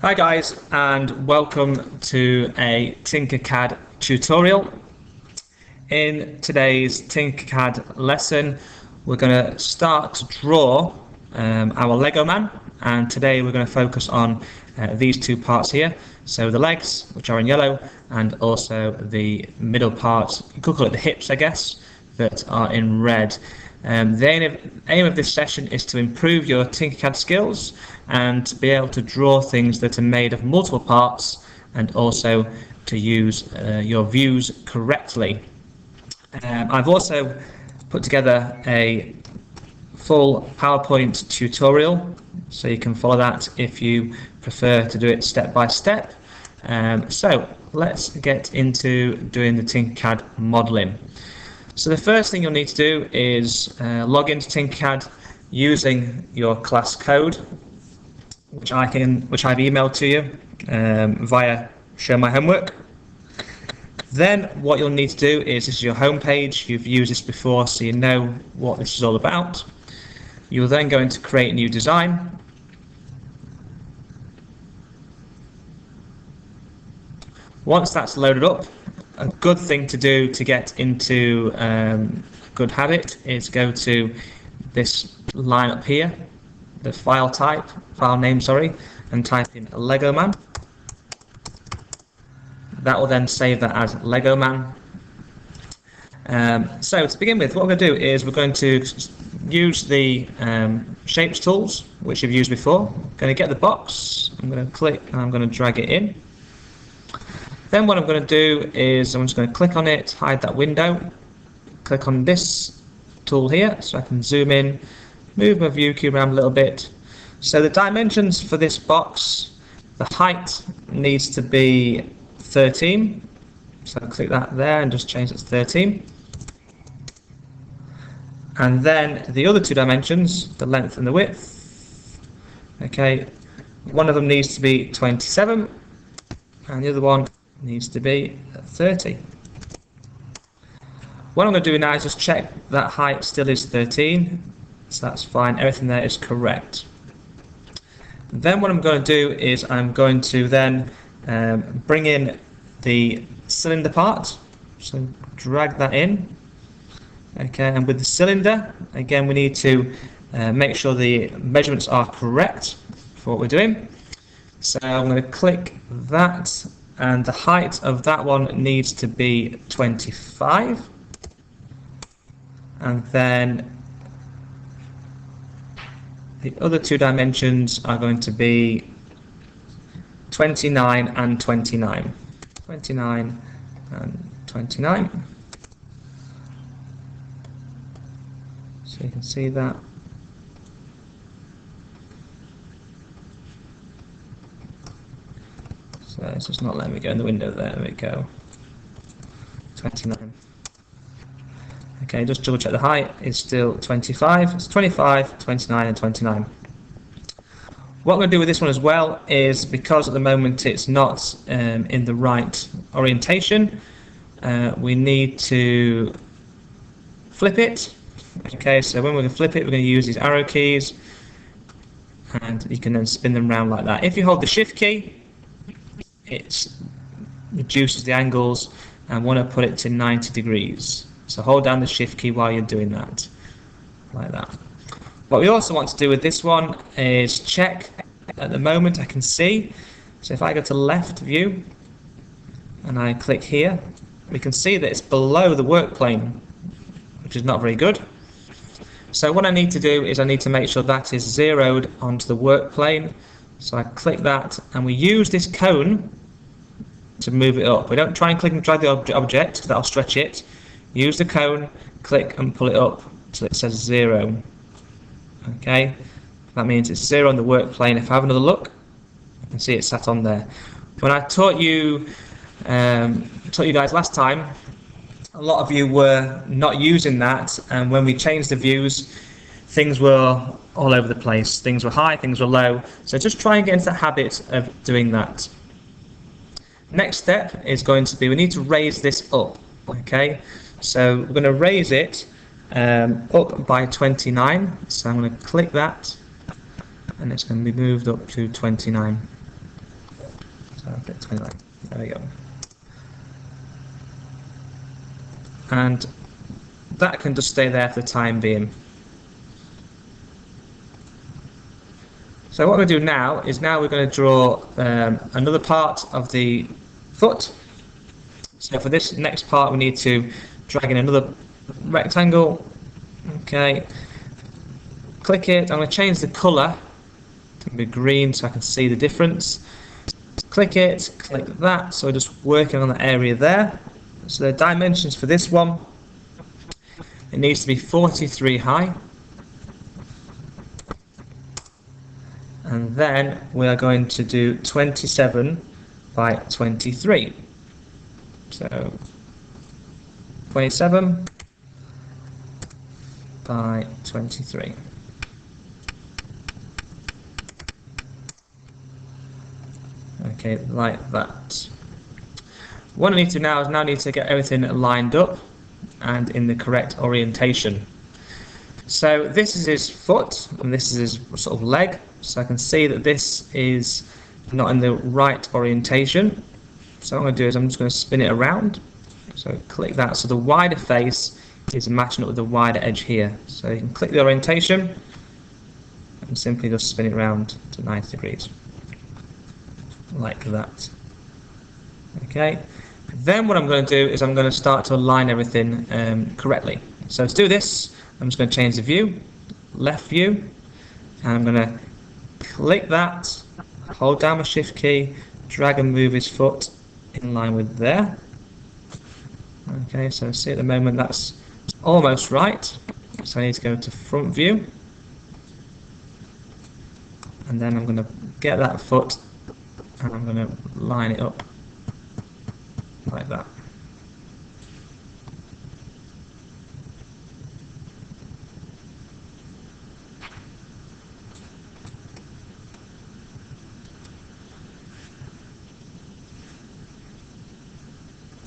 Hi guys, and welcome to a Tinkercad tutorial. In today's Tinkercad lesson, we're going to start to draw our Lego man, and today we're going to focus on these two parts here. So the legs, which are in yellow, and also the middle part, you could call it the hips I guess, that are in red. The aim of this session is to improve your Tinkercad skills and to be able to draw things that are made of multiple parts, and also to use your views correctly. I've also put together a full PowerPoint tutorial, so you can follow that if you prefer to do it step by step. So let's get into doing the Tinkercad modelling. So the first thing you'll need to do is log into Tinkercad using your class code, which I've emailed to you via Show My Homework. Then what you'll need to do is, this is your home page. You've used this before, so you know what this is all about. You'll then go into Create New Design. Once that's loaded up, a good thing to do to get into a good habit is go to this line up here, the file name, and type in Lego Man. That will then save that as Lego Man. So to begin with, what we're going to do is we're going to use the shapes tools, which you've used before. I'm going to get the box, I'm going to click and I'm going to drag it in. Then what I'm going to do is I'm just going to click on it, hide that window, click on this tool here so I can zoom in, move my view cube around a little bit. So the dimensions for this box, the height needs to be 13. So I'll click that there and just change it to 13. And then the other two dimensions, the length and the width, okay, one of them needs to be 27 and the other one needs to be 30. What I'm going to do now is just check that height still is 13, so that's fine, everything there is correct. Then what I'm going to do is I'm going to then bring in the cylinder part, so drag that in. Okay, and with the cylinder, again we need to make sure the measurements are correct for what we're doing. So I'm going to click that, and the height of that one needs to be 25, and then the other two dimensions are going to be 29 and 29. 29 and 29. So you can see that. So it's just not letting me go in the window there. There we go. 29. Okay, just double check the height is still 25. It's 25, 29 and 29. What I'm going to do with this one as well is, because at the moment it's not in the right orientation, we need to flip it. Okay, so when we're going to flip it, we're going to use these arrow keys, and you can then spin them around like that. If you hold the shift key, it reduces the angles, and want to put it to 90 degrees. So hold down the shift key while you're doing that, like that. What we also want to do with this one is check. At the moment I can see, so if I go to left view and I click here, we can see that it's below the work plane, which is not very good. So what I need to do is I need to make sure that is zeroed onto the work plane. So I click that, and we use this cone to move it up. We don't try and click and drag the object, because that'll stretch it. Use the cone, click and pull it up so it says 0. Okay, that means it's 0 on the work plane. If I have another look, I can see it sat on there. When I taught you guys last time, a lot of you were not using that, and when we changed the views, things were all over the place. Things were high, things were low. So just try and get into the habit of doing that. Next step is going to be, we need to raise this up. Okay, so we're going to raise it up by 29. So I'm going to click that, and it's going to be moved up to 29. So I'll put 29. There we go. And that can just stay there for the time being. So what we're going to do now is we're going to draw another part of the foot. So for this next part we need to drag in another rectangle. Okay, click it. I'm going to change the colour to be green so I can see the difference. Click it, click that, so we're just working on the area there. So the dimensions for this one, it needs to be 43 high. And then we are going to do 27 by 23. So 27 by 23. Okay, like that. What I need to now is need to get everything lined up and in the correct orientation. So this is his foot and this is his sort of leg. So I can see that this is not in the right orientation. So what I'm going to do is I'm just going to spin it around. So click that. So the wider face is matching up with the wider edge here. So you can click the orientation and simply just spin it around to 90 degrees. Like that. Okay. Then what I'm going to do is I'm going to start to align everything correctly. So to do this, I'm just going to change the view, left view, and I'm going to click that, hold down my shift key, drag and move his foot in line with there. Okay, so see at the moment that's almost right. So I need to go to front view, and then I'm going to get that foot and I'm going to line it up like that.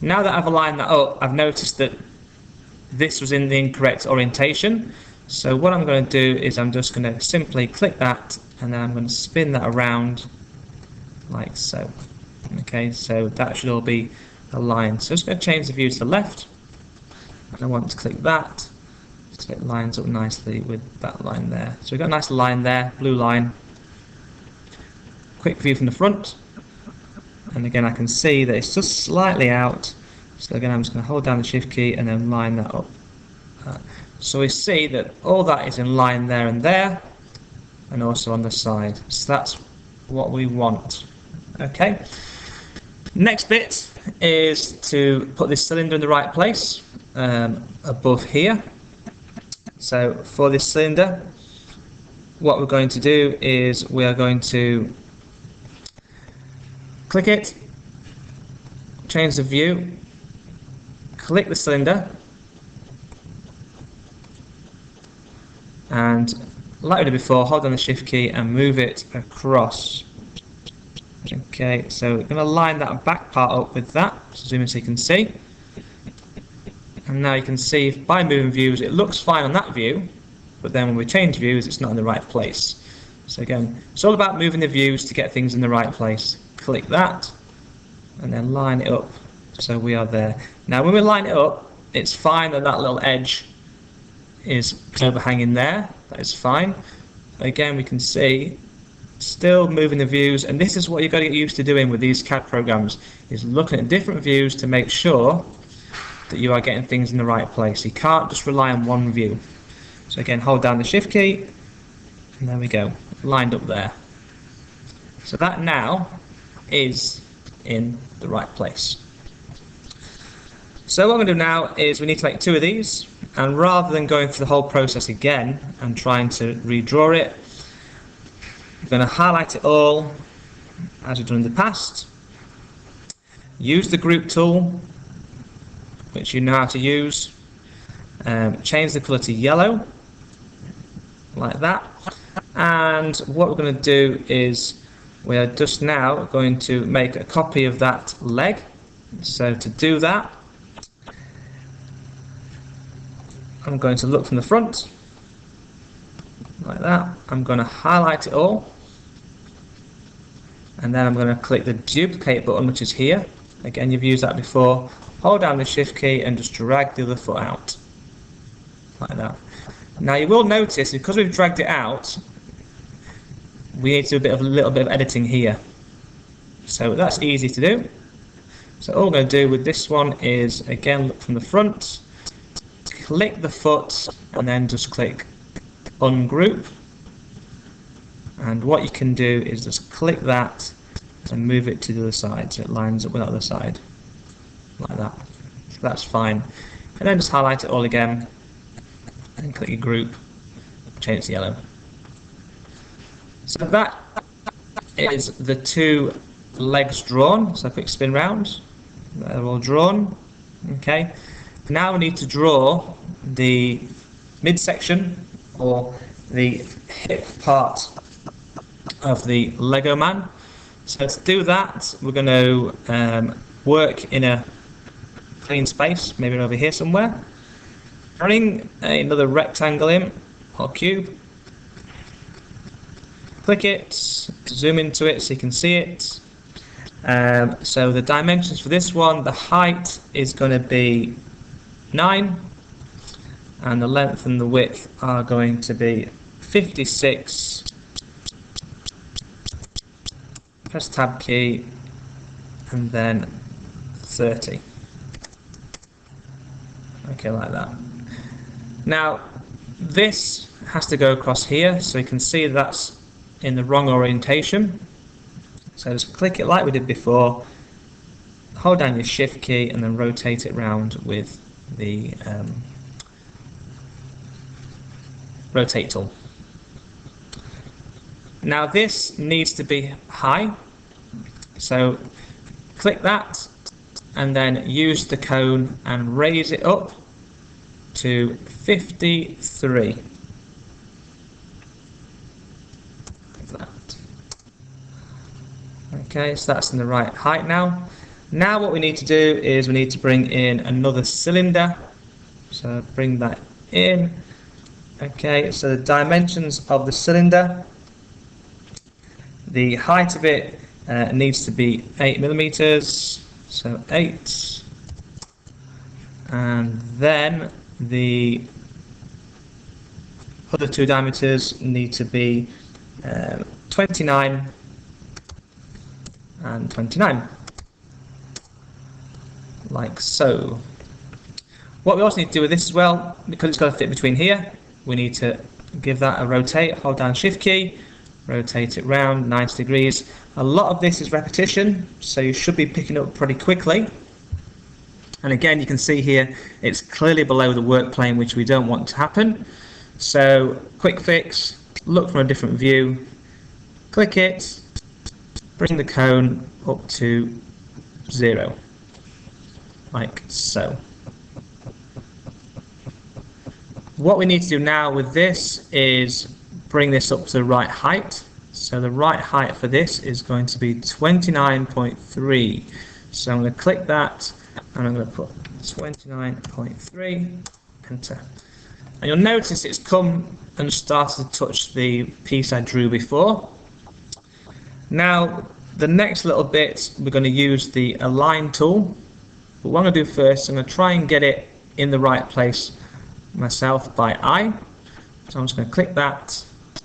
Now that I've aligned that up, I've noticed that this was in the incorrect orientation. So what I'm going to do is I'm just going to simply click that and then I'm going to spin that around like so. Okay, so that should all be aligned. So I'm just going to change the view to the left, and I want to click that so it lines up nicely with that line there. So we've got a nice line there, blue line. Quick view from the front, and again I can see that it's just slightly out. So again I'm just going to hold down the shift key and then line that up. So we see that all that is in line there and there, and also on the side. So that's what we want. Okay. Next bit is to put this cylinder in the right place above here. So for this cylinder, what we're going to do is we are going to click it, change the view, click the cylinder, and like we did before, hold down the shift key and move it across. Okay, so we're going to line that back part up with that, zoom in so you can see. And now you can see by moving views it looks fine on that view, but then when we change views it's not in the right place. So again, it's all about moving the views to get things in the right place. Click that and then line it up so we are there. Now when we line it up, it's fine that that little edge is overhanging there, that is fine. Again we can see still moving the views, and this is what you've got to get used to doing with these CAD programs, is looking at different views to make sure that you are getting things in the right place. You can't just rely on one view. So again, hold down the shift key, and there we go, lined up there. So that now is in the right place. So what I'm going to do now is we need to make two of these, and rather than going through the whole process again and trying to redraw it, I'm going to highlight it all as we've done in the past. Use the group tool, which you know how to use. Change the colour to yellow, like that. And what we're going to do is we are just now going to make a copy of that leg. So to do that, I'm going to look from the front, like that. I'm going to highlight it all, and then I'm going to click the duplicate button, which is here. Again, you've used that before. Hold down the shift key and just drag the other foot out like that. Now you will notice, because we've dragged it out, we need to do a little bit of editing here. So that's easy to do. So all we're going to do with this one is, again, look from the front, click the foot, and then just click ungroup. And what you can do is just click that and move it to the other side, so it lines up with the other side, like that. So that's fine. And then just highlight it all again, and click your group, change it to yellow. So that is the two legs drawn. So quick spin round, they're all drawn. Okay. Now we need to draw the midsection, or the hip part of the Lego man. So to do that, we're going to work in a clean space, maybe over here somewhere. Bring another rectangle in, or cube. Click it, zoom into it so you can see it. So the dimensions for this one, the height is going to be 9, and the length and the width are going to be 56. Press tab key, and then 30. Okay, like that. Now this has to go across here, so you can see that's in the wrong orientation. So just click it like we did before, hold down your shift key, and then rotate it round with the rotate tool. Now this needs to be high, so click that and then use the cone and raise it up to 53. Like that. Okay, so that's in the right height now. Now what we need to do is we need to bring in another cylinder. So bring that in. Okay, so the dimensions of the cylinder, the height of it needs to be 8 millimeters, so 8, and then the other two diameters need to be 29 and 29, like so. What we also need to do with this as well, because it's got to fit between here, we need to give that a rotate, hold down shift key, rotate it round 90 degrees. A lot of this is repetition, so you should be picking up pretty quickly. And again, you can see here it's clearly below the work plane, which we don't want to happen. So quick fix, look from a different view, click it, bring the cone up to 0, like so. What we need to do now with this is bring this up to the right height. So the right height for this is going to be 29.3. So I'm going to click that and I'm going to put 29.3, enter. And you'll notice it's come and started to touch the piece I drew before. Now the next little bit, we're going to use the align tool. But what I'm going to do first, I'm going to try and get it in the right place myself by eye. So I'm just going to click that,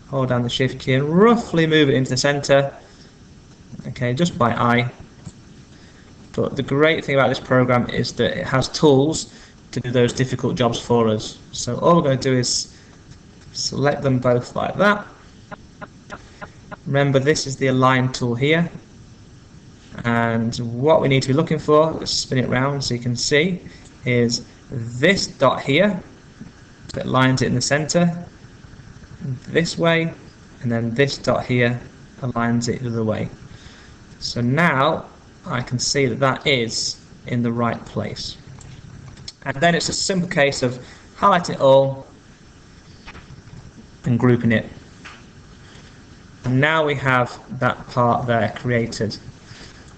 hold down the shift key and roughly move it into the center. Okay, just by eye. But the great thing about this program is that it has tools to do those difficult jobs for us. So all we're going to do is select them both like that. Remember, this is the align tool here. And what we need to be looking for, let's spin it round so you can see, is this dot here that lines it in the center this way, and then this dot here aligns it the other way. So now I can see that that is in the right place. And then it's a simple case of highlighting it all and grouping it. And now we have that part there created.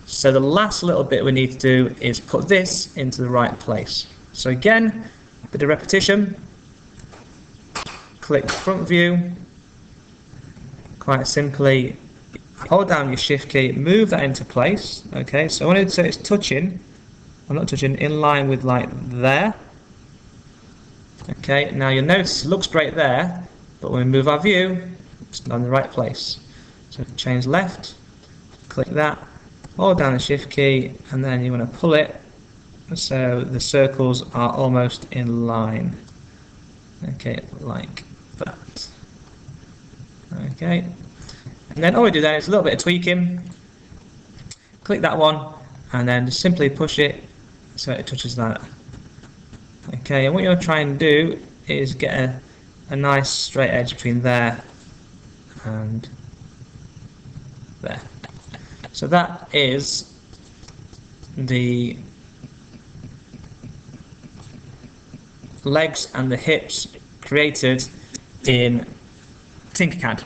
So the last little bit we need to do is put this into the right place. So again, a bit of repetition. Click front view. Quite simply, hold down your shift key, move that into place. Okay, so when it's touching, I'm not touching, in line with like there. Okay, now you'll notice it looks great there, but when we move our view, it's not in the right place. So change left, click that, hold down the shift key, and then you want to pull it so the circles are almost in line. Okay, like that. Okay, and then all we do then is a little bit of tweaking. Click that one, and then just simply push it so it touches that. Okay, and what you're trying to do is get a nice straight edge between there and there. So that is the legs and the hips created in Tinkercad.